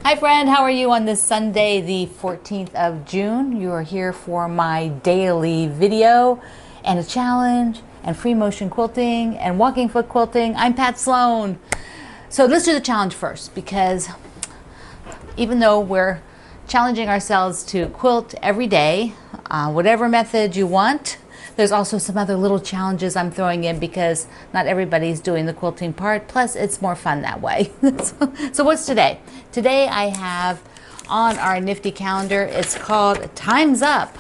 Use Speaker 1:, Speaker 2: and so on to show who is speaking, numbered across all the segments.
Speaker 1: Hi friend, how are you on this Sunday, the 14th of June? You are here for my daily video and a challenge and free motion quilting and walking foot quilting. I'm Pat Sloan. So let's do the challenge first, because even though we're challenging ourselves to quilt every day, whatever method you want, there's also some other little challenges I'm throwing in because not everybody's doing the quilting part. Plus, it's more fun that way. So what's today? Today I have on our nifty calendar, it's called Time's Up.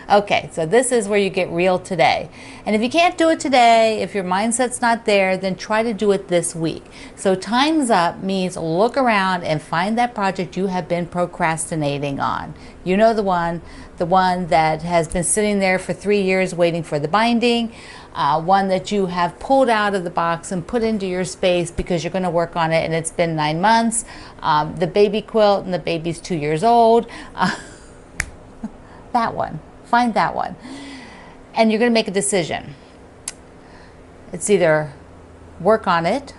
Speaker 1: Okay, so this is where you get real today. And if you can't do it today, if your mindset's not there, then try to do it this week. So time's up means look around and find that project you have been procrastinating on. You know the one that has been sitting there for 3 years waiting for the binding, one that you have pulled out of the box and put into your space because you're going to work on it and it's been 9 months, the baby quilt and the baby's 2 years old, that one. Find that one. And you're going to make a decision. It's either work on it.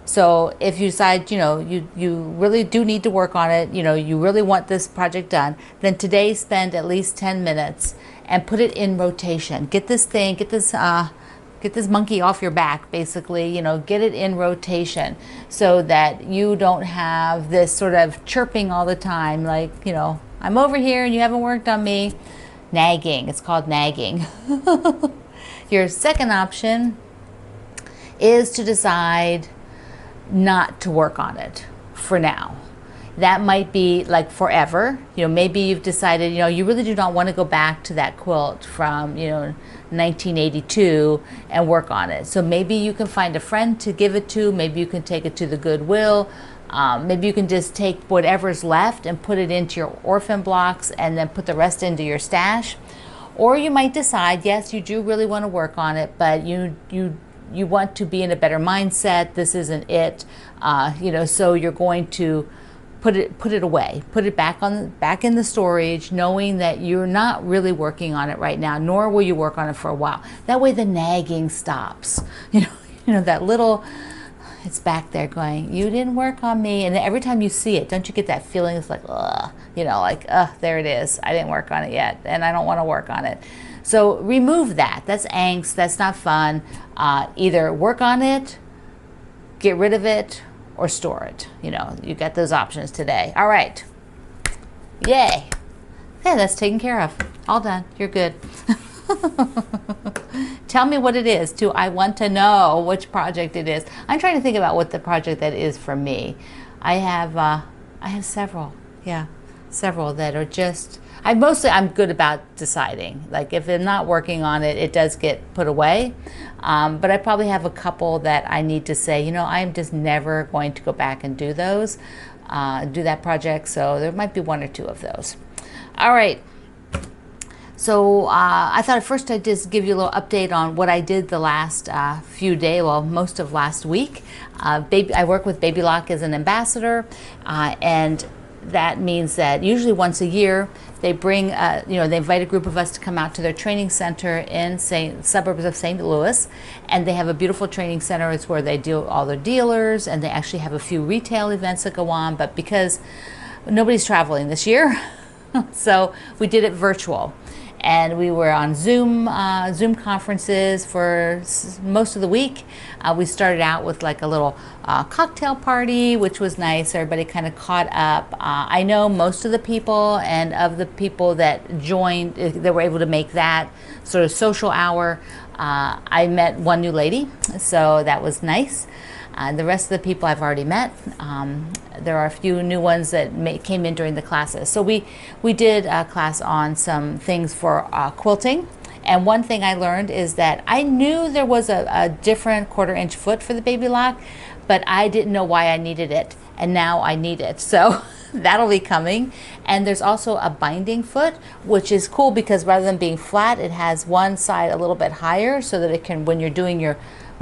Speaker 1: So if you decide, you really do need to work on it, you really want this project done, then today spend at least 10 minutes and put it in rotation. Get this monkey off your back, basically, get it in rotation so that you don't have this sort of chirping all the time, like, I'm over here and you haven't worked on me. Nagging, it's called nagging. Your second option is to decide not to work on it for now. That might be like forever. Maybe you've decided, you really do not want to go back to that quilt from, 1982 and work on it. So maybe you can find a friend to give it to. Maybe you can take it to the Goodwill. Maybe you can just take whatever's left and put it into your orphan blocks and then put the rest into your stash. Or you might decide, yes, you do really want to work on it, but you want to be in a better mindset. This isn't it, so you're going to put it away, put it back in the storage, knowing that you're not really working on it right now, nor will you work on it for a while. That way the nagging stops. That little, it's back there going, you didn't work on me. And every time you see it, don't you get that feeling? It's like, ugh, there it is. I didn't work on it yet, and I don't want to work on it. So remove that. That's angst. That's not fun. Either work on it, get rid of it, or store it. You got those options today. All right. Yay. Yeah, that's taken care of. All done. You're good. Tell me what it is too. I want to know which project it is. I'm trying to think about what the project that is for me. I have several. Yeah, several that are just. I'm good about deciding. Like if I'm not working on it, it does get put away. But I probably have a couple that I need to say, I'm just never going to go back and do those, do that project. So there might be one or two of those. All right. So I thought at first I'd just give you a little update on what I did the last few days, well, most of last week. I work with Baby Lock as an ambassador, and that means that usually once a year they bring, they invite a group of us to come out to their training center in suburbs of St. Louis, and they have a beautiful training center. It's where they deal all their dealers, and they actually have a few retail events that go on, but because nobody's traveling this year, so we did it virtual. And we were on Zoom conferences for most of the week. We started out with like a little cocktail party, which was nice. Everybody kind of caught up. I know most of the people, and of the people that joined, that were able to make that sort of social hour, I met one new lady, so that was nice. The rest of the people I've already met. There are a few new ones that came in during the classes. So we did a class on some things for quilting. And one thing I learned is that I knew there was a different 1/4 inch foot for the Baby Lock, but I didn't know why I needed it. And now I need it. So that'll be coming. And there's also a binding foot, which is cool because rather than being flat, it has one side a little bit higher so that it can, when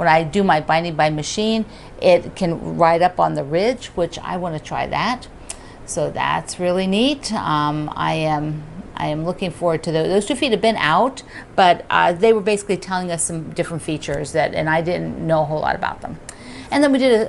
Speaker 1: I do my binding by machine, it can ride up on the ridge, which I want to try that. So that's really neat. I am looking forward to those. Those 2 feet have been out, but they were basically telling us some different features and I didn't know a whole lot about them. And then we did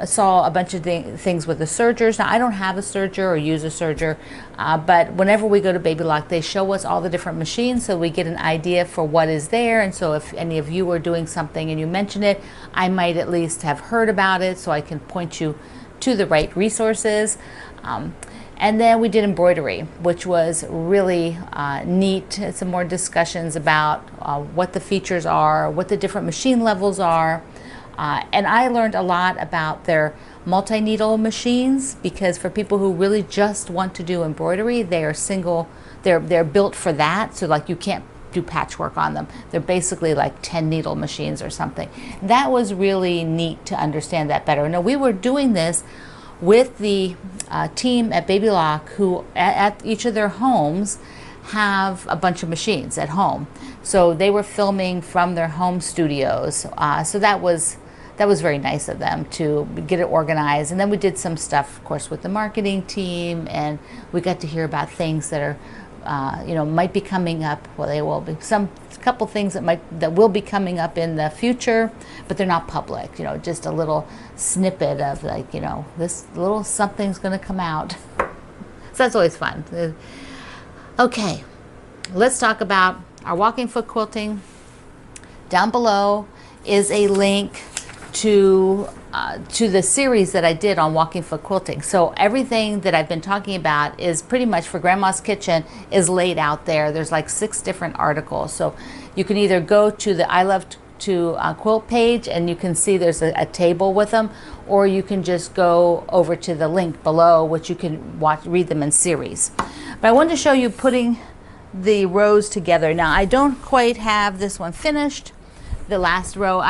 Speaker 1: saw a bunch of things with the sergers. Now I don't have a serger or use a serger, but whenever we go to Baby Lock, they show us all the different machines, so we get an idea for what is there. And so if any of you are doing something and you mention it, I might at least have heard about it, so I can point you to the right resources. And then we did embroidery, which was really neat. Some more discussions about what the features are, what the different machine levels are. And I learned a lot about their multi-needle machines, because for people who really just want to do embroidery, they are they're built for that. So like you can't do patchwork on them. They're basically like 10 needle machines or something. That was really neat to understand that better. Now we were doing this with the team at Baby Lock, who at each of their homes have a bunch of machines at home. So they were filming from their home studios. So that was very nice of them to get it organized. And then we did some stuff, of course, with the marketing team, and we got to hear about things that are might be coming up. Well, they will be a couple things that will be coming up in the future, but they're not public. Just a little snippet of like, this little something's going to come out. So that's always fun. Okay, let's talk about our walking foot quilting. Down below is a link to the series that I did on walking foot quilting. So everything that I've been talking about is pretty much for Grandma's Kitchen is laid out there. There's like 6 different articles. So you can either go to the I Love to Quilt page, and you can see there's a table with them, or you can just go over to the link below, which you can read them in series. But I wanted to show you putting the rows together. Now I don't quite have this one finished. The last row,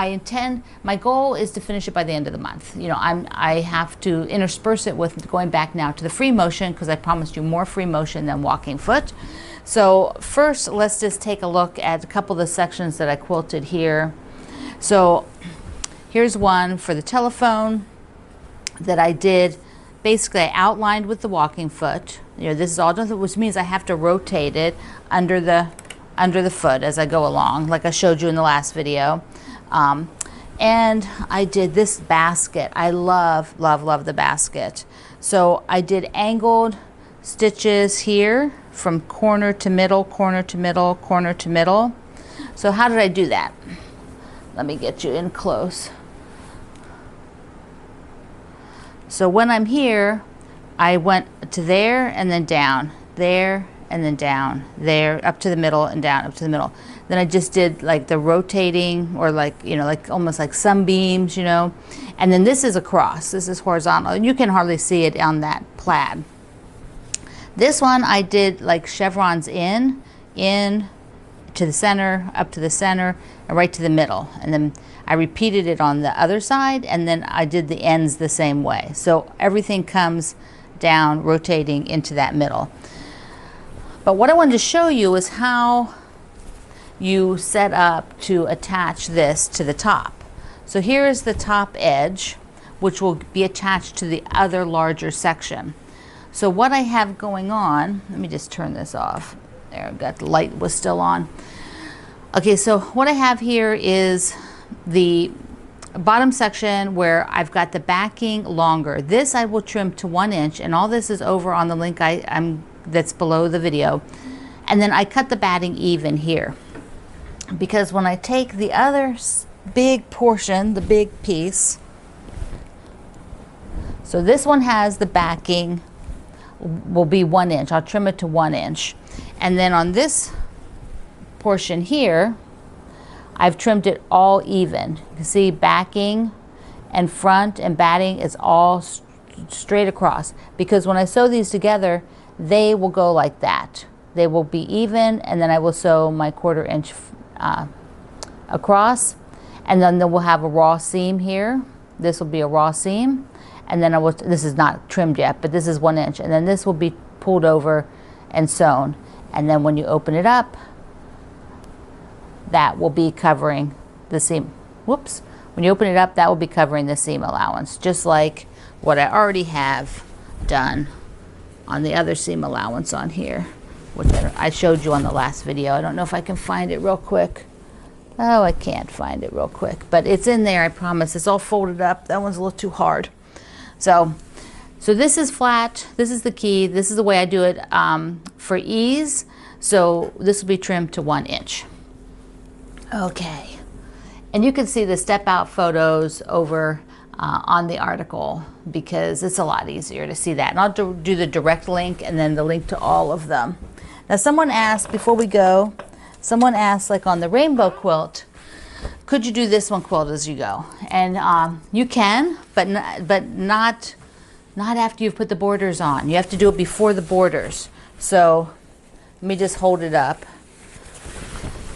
Speaker 1: my goal is to finish it by the end of the month. I have to intersperse it with going back now to the free motion, because I promised you more free motion than walking foot. So first, let's just take a look at a couple of the sections that I quilted here. So here's one for the telephone that I did. Basically, I outlined with the walking foot. This is all done, which means I have to rotate it under the foot as I go along, like I showed you in the last video. And I did this basket. I love, love, love the basket. So I did angled stitches here from corner to middle, corner to middle, corner to middle. So how did I do that? Let me get you in close. So when I'm here, I went to there and then down, there and then down, there, up to the middle and down, up to the middle. Then I just did like the rotating, or like, like almost like sunbeams, And then this is across, this is horizontal. And you can hardly see it on that plaid. This one I did like chevrons in to the center, up to the center, and right to the middle. And then I repeated it on the other side, and then I did the ends the same way. So everything comes down, rotating into that middle. But what I wanted to show you is how you set up to attach this to the top. So here is the top edge, which will be attached to the other larger section. So what I have going on, let me just turn this off. There, I've got the light was still on. Okay, so what I have here is the bottom section where I've got the backing longer. This I will trim to 1 inch, and all this is over on the link that's below the video. And then I cut the batting even here, because when I take the other big portion, the big piece, so this one has the backing will be 1 inch. I'll trim it to 1 inch. And then on this portion here, I've trimmed it all even. You can see backing and front and batting is all straight across, because when I sew these together, they will go like that. They will be even, and then I will sew my 1/4 inch across, and then we'll have a raw seam here. This will be a raw seam, and then this is not trimmed yet, but this is 1 inch, and then this will be pulled over and sewn. And then when you open it up, that will be covering the seam. Whoops. When you open it up, that will be covering the seam allowance, just like what I already have done on the other seam allowance on here, which I showed you on the last video. I don't know if I can find it real quick. Oh, I can't find it real quick, but it's in there, I promise. It's all folded up. That one's a little too hard. So this is flat. This is the key. This is the way I do it for ease. So this will be trimmed to 1 inch. Okay. And you can see the step out photos over on the article because it's a lot easier to see that. And I'll do the direct link and then the link to all of them. Now someone asked, before we go, someone asked, like on the rainbow quilt, could you do this one quilt as you go? And you can, but not after you've put the borders on. You have to do it before the borders. So let me just hold it up.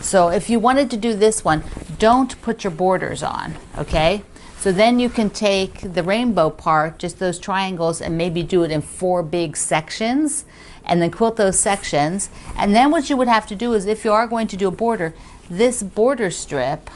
Speaker 1: So if you wanted to do this one, don't put your borders on, okay? So then you can take the rainbow part, just those triangles, and maybe do it in 4 big sections, and then quilt those sections. And then what you would have to do is, if you are going to do a border, this border strip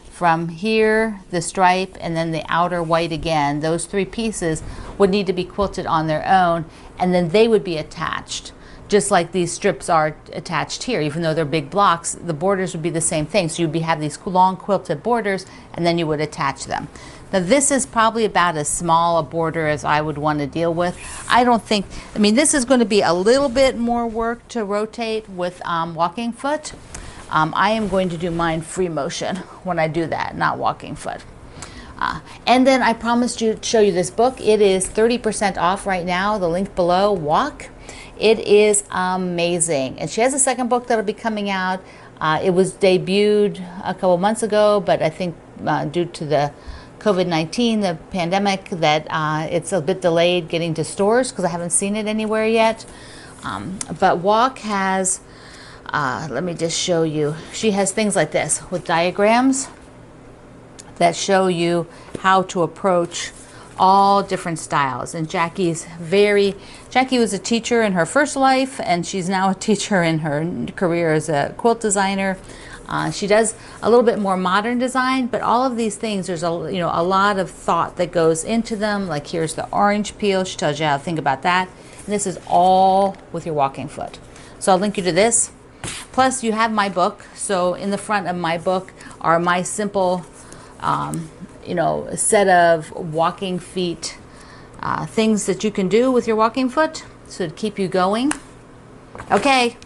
Speaker 1: from here, the stripe, and then the outer white again, those 3 pieces would need to be quilted on their own, and then they would be attached. Just like these strips are attached here, even though they're big blocks, the borders would be the same thing. So you'd have these long quilted borders, and then you would attach them. Now this is probably about as small a border as I would want to deal with. I mean, this is going to be a little bit more work to rotate with walking foot. I am going to do mine free motion when I do that, not walking foot. And then I promised to show you this book. It is 30% off right now. The link below, Walk. It is amazing. And she has a second book that'll be coming out. It was debuted a couple months ago, but I think due to the COVID-19, the pandemic, that it's a bit delayed getting to stores because I haven't seen it anywhere yet. But Walk has, let me just show you. She has things like this with diagrams that show you how to approach all different styles. And Jackie was a teacher in her first life, and she's now a teacher in her career as a quilt designer. She does a little bit more modern design, but all of these things, there's a lot of thought that goes into them. Like here's the orange peel. She tells you how to think about that. And this is all with your walking foot. So I'll link you to this. Plus you have my book. So in the front of my book are my simple a set of walking feet things that you can do with your walking foot so to keep you going. Okay.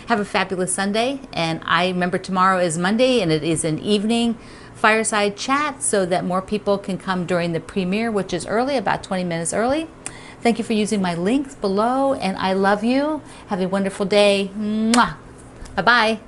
Speaker 1: Have a fabulous Sunday, and I remember tomorrow is Monday and it is an evening fireside chat so that more people can come during the premiere, which is early, about 20 minutes early. Thank you for using my links below, and I love you. Have a wonderful day. Mwah. Bye-bye.